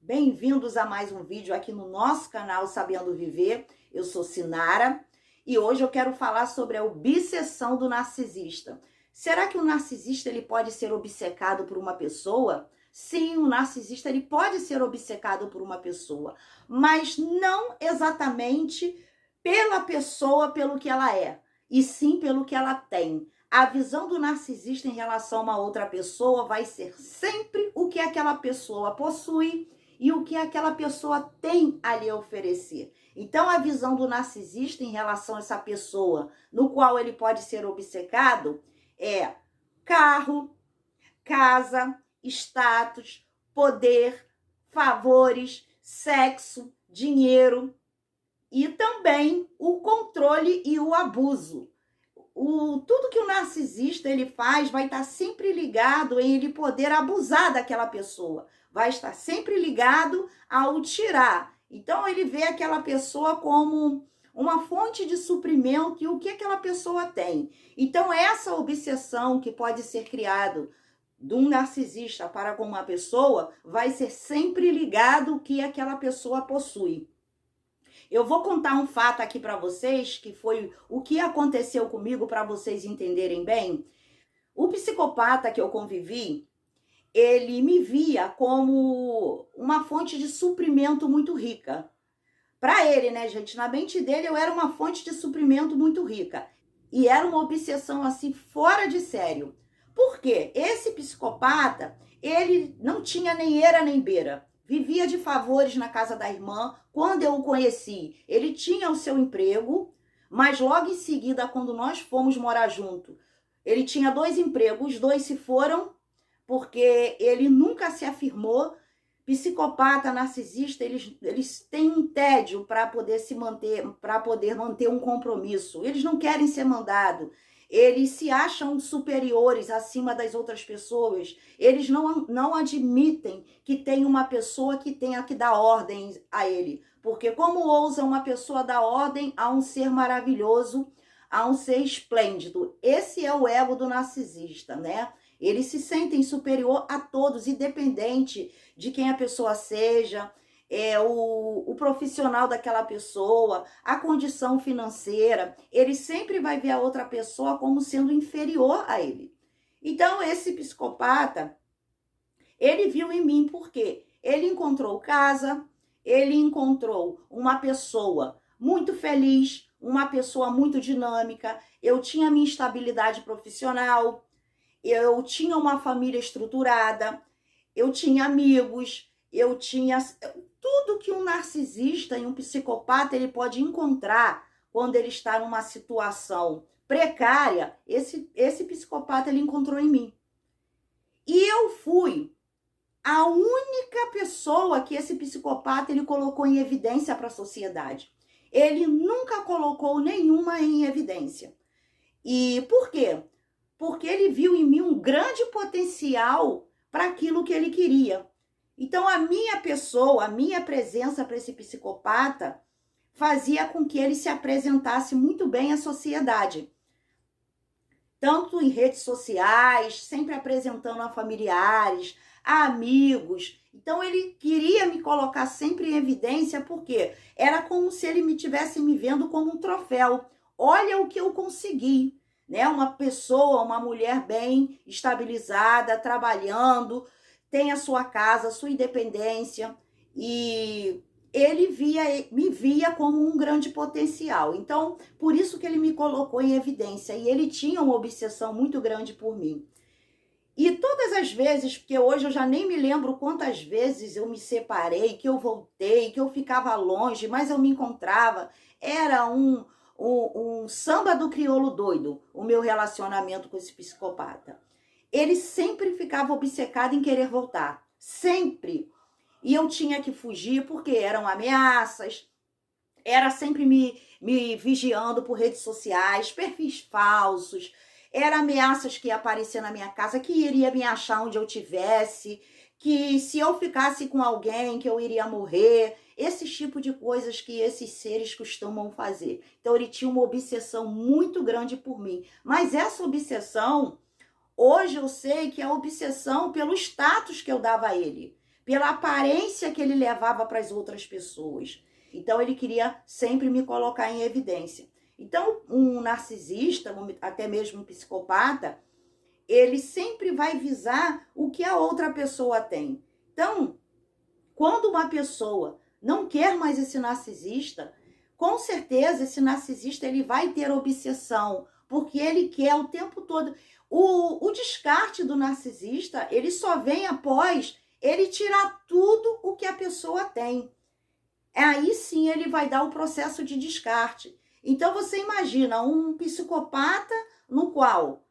Bem-vindos a mais um vídeo aqui no nosso canal Sabendo Viver. Eu sou Sinara e hoje eu quero falar sobre a obsessão do narcisista. Será que o narcisista ele pode ser obcecado por uma pessoa? Sim, o narcisista ele pode ser obcecado por uma pessoa, mas não exatamente pela pessoa, pelo que ela é, e sim pelo que ela tem. A visão do narcisista em relação a uma outra pessoa vai ser sempre o que aquela pessoa possui e o que aquela pessoa tem a lhe oferecer. Então, a visão do narcisista em relação a essa pessoa, no qual ele pode ser obcecado, é carro, casa, status, poder, favores, sexo, dinheiro e também o controle e o abuso. Tudo que o narcisista ele faz vai estar sempre ligado em ele poder abusar daquela pessoa, vai estar sempre ligado ao tirar. Então ele vê aquela pessoa como uma fonte de suprimento e o que aquela pessoa tem. Então essa obsessão que pode ser criada de um narcisista para com uma pessoa vai ser sempre ligado ao que aquela pessoa possui. Eu vou contar um fato aqui para vocês, que foi o que aconteceu comigo, para vocês entenderem bem. O psicopata que eu convivi, ele me via como uma fonte de suprimento muito rica. Para ele, né, gente? Na mente dele, eu era uma fonte de suprimento muito rica. E era uma obsessão, assim, fora de sério. Por quê? Esse psicopata, ele não tinha nem eira nem beira. Vivia de favores na casa da irmã. Quando eu o conheci, ele tinha o seu emprego, mas logo em seguida, quando nós fomos morar junto, ele tinha 2 empregos, os 2 se foram, porque ele nunca se afirmou. Psicopata, narcisista, eles têm um tédio para poder se manter, para poder manter um compromisso. Eles não querem ser mandados. Eles se acham superiores acima das outras pessoas. Eles não admitem que tem uma pessoa que tenha que dar ordem a ele. Porque como ousa uma pessoa dar ordem a um ser maravilhoso, a um ser esplêndido? Esse é o ego do narcisista, né? Eles se sentem superior a todos, independente de quem a pessoa seja, o profissional daquela pessoa, a condição financeira. Ele sempre vai ver a outra pessoa como sendo inferior a ele. Então, esse psicopata, ele viu em mim porque ele encontrou casa, ele encontrou uma pessoa muito feliz, uma pessoa muito dinâmica. Eu tinha minha estabilidade profissional, eu tinha uma família estruturada, eu tinha amigos, eu tinha tudo que um narcisista e um psicopata ele pode encontrar quando ele está numa situação precária. Esse psicopata ele encontrou em mim. E eu fui a única pessoa que esse psicopata ele colocou em evidência para a sociedade. Ele nunca colocou nenhuma em evidência. E por quê? Porque ele viu em mim um grande potencial para aquilo que ele queria. Então, a minha pessoa, a minha presença para esse psicopata fazia com que ele se apresentasse muito bem à sociedade. Tanto em redes sociais, sempre apresentando a familiares, a amigos. Então, ele queria me colocar sempre em evidência, porque era como se ele me tivesse me vendo como um troféu. Olha o que eu consegui. Né? Uma pessoa, uma mulher bem estabilizada, trabalhando, tem a sua casa, a sua independência, e ele me via como um grande potencial. Então, por isso que ele me colocou em evidência, e ele tinha uma obsessão muito grande por mim. E todas as vezes, porque hoje eu já nem me lembro quantas vezes eu me separei, que eu voltei, que eu ficava longe, mas eu me encontrava, era um samba do crioulo doido, o meu relacionamento com esse psicopata. Ele sempre ficava obcecado em querer voltar, sempre. E eu tinha que fugir porque eram ameaças, era sempre me vigiando por redes sociais, perfis falsos, eram ameaças que iam aparecer na minha casa, que iria me achar onde eu tivesse, que se eu ficasse com alguém, que eu iria morrer. Esse tipo de coisas que esses seres costumam fazer. Então, ele tinha uma obsessão muito grande por mim. Mas essa obsessão, hoje eu sei que é a obsessão pelo status que eu dava a ele. pela aparência que ele levava para as outras pessoas. Então, ele queria sempre me colocar em evidência. Então, um narcisista, até mesmo um psicopata, ele sempre vai visar o que a outra pessoa tem. Então, quando uma pessoa não quer mais esse narcisista, com certeza esse narcisista ele vai ter obsessão, porque ele quer o tempo todo. O descarte do narcisista, ele só vem após ele tirar tudo o que a pessoa tem. Aí sim ele vai dar o processo de descarte. Então você imagina um psicopata no qual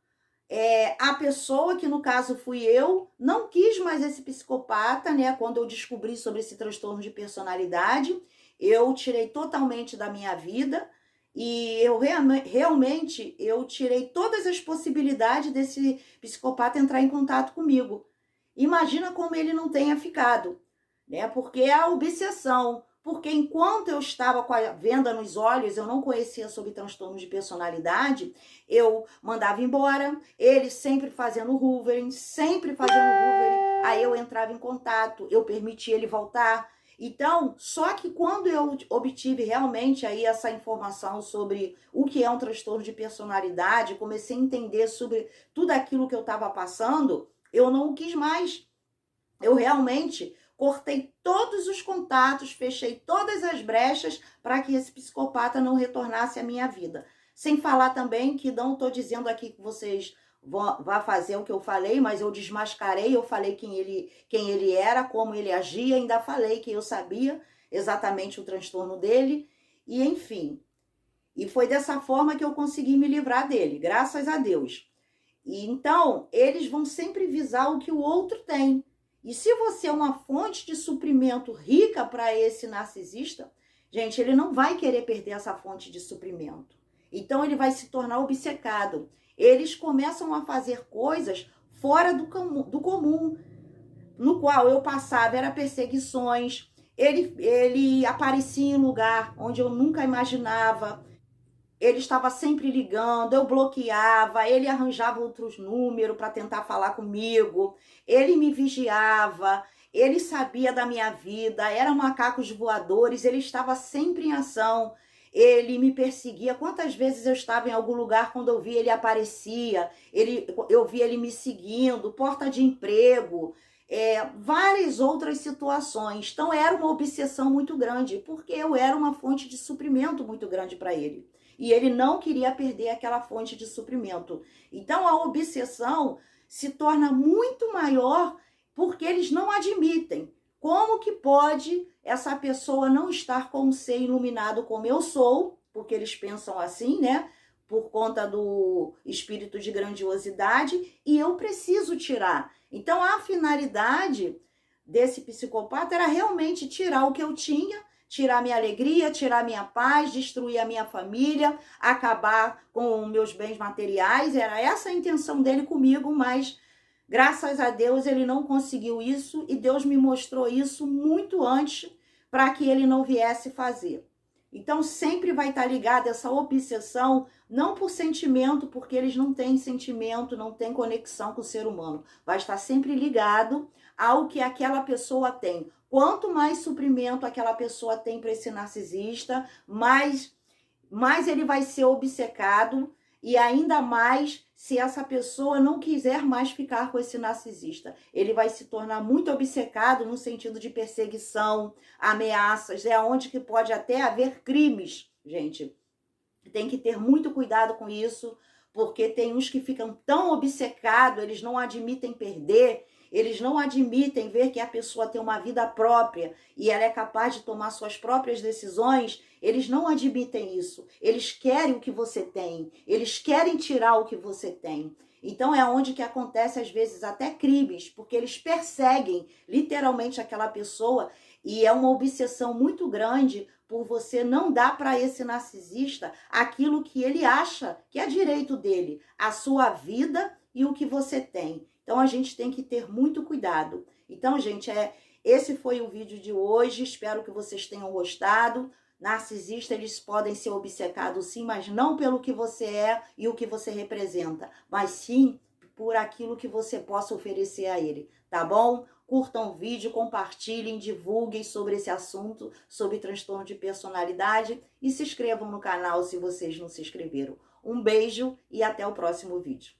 a pessoa, que no caso fui eu, não quis mais esse psicopata, né? Quando eu descobri sobre esse transtorno de personalidade, eu tirei totalmente da minha vida e eu realmente eu tirei todas as possibilidades desse psicopata entrar em contato comigo. Imagina como ele não tenha ficado, né? Porque é a obsessão. Porque enquanto eu estava com a venda nos olhos, eu não conhecia sobre transtorno de personalidade, eu mandava embora, ele sempre fazendo hoovering, aí eu entrava em contato, eu permitia ele voltar. Então, só que quando eu obtive realmente aí essa informação sobre o que é um transtorno de personalidade, comecei a entender sobre tudo aquilo que eu estava passando, eu não o quis mais. Eu realmente cortei todos os contatos, fechei todas as brechas para que esse psicopata não retornasse à minha vida. Sem falar também que não estou dizendo aqui que vocês vão fazer o que eu falei, mas eu desmascarei, eu falei quem ele era, como ele agia, ainda falei que eu sabia exatamente o transtorno dele, e enfim. E foi dessa forma que eu consegui me livrar dele, graças a Deus. E então, eles vão sempre visar o que o outro tem. E se você é uma fonte de suprimento rica para esse narcisista, gente, ele não vai querer perder essa fonte de suprimento. Então, ele vai se tornar obcecado. Eles começam a fazer coisas fora do comum, no qual eu passava, era perseguições, ele aparecia em lugar onde eu nunca imaginava, ele estava sempre ligando, eu bloqueava, ele arranjava outros números para tentar falar comigo, ele me vigiava, ele sabia da minha vida, eram macacos voadores, ele estava sempre em ação, ele me perseguia. Quantas vezes eu estava em algum lugar, quando eu via ele aparecia, eu via ele me seguindo, porta de emprego, várias outras situações. Então era uma obsessão muito grande, porque eu era uma fonte de suprimento muito grande para ele. E ele não queria perder aquela fonte de suprimento. Então a obsessão se torna muito maior porque eles não admitem. Como que pode essa pessoa não estar com um ser iluminado como eu sou? Porque eles pensam assim, né? Por conta do espírito de grandiosidade, e eu preciso tirar. Então a finalidade desse psicopata era realmente tirar o que eu tinha, tirar minha alegria, tirar minha paz, destruir a minha família, acabar com meus bens materiais. Era essa a intenção dele comigo, mas graças a Deus ele não conseguiu isso e Deus me mostrou isso muito antes para que ele não viesse fazer. Então sempre vai estar ligada essa obsessão, não por sentimento, porque eles não têm sentimento, não têm conexão com o ser humano. Vai estar sempre ligado ao que aquela pessoa tem. Quanto mais suprimento aquela pessoa tem para esse narcisista, mais ele vai ser obcecado, e ainda mais se essa pessoa não quiser mais ficar com esse narcisista. Ele vai se tornar muito obcecado no sentido de perseguição, ameaças, onde que pode até haver crimes, gente. Tem que ter muito cuidado com isso, porque tem uns que ficam tão obcecados, eles não admitem perder, eles não admitem ver que a pessoa tem uma vida própria e ela é capaz de tomar suas próprias decisões. Eles não admitem isso. Eles querem o que você tem. Eles querem tirar o que você tem. Então é onde que acontece às vezes até crimes, porque eles perseguem literalmente aquela pessoa e é uma obsessão muito grande por você não dar para esse narcisista aquilo que ele acha que é direito dele, a sua vida e o que você tem. Então, a gente tem que ter muito cuidado. Então, gente, esse foi o vídeo de hoje. Espero que vocês tenham gostado. Narcisistas, eles podem ser obcecados sim, mas não pelo que você é e o que você representa, mas sim por aquilo que você possa oferecer a ele, tá bom? curtam o vídeo, compartilhem, divulguem sobre esse assunto, sobre transtorno de personalidade e se inscrevam no canal se vocês não se inscreveram. Um beijo e até o próximo vídeo.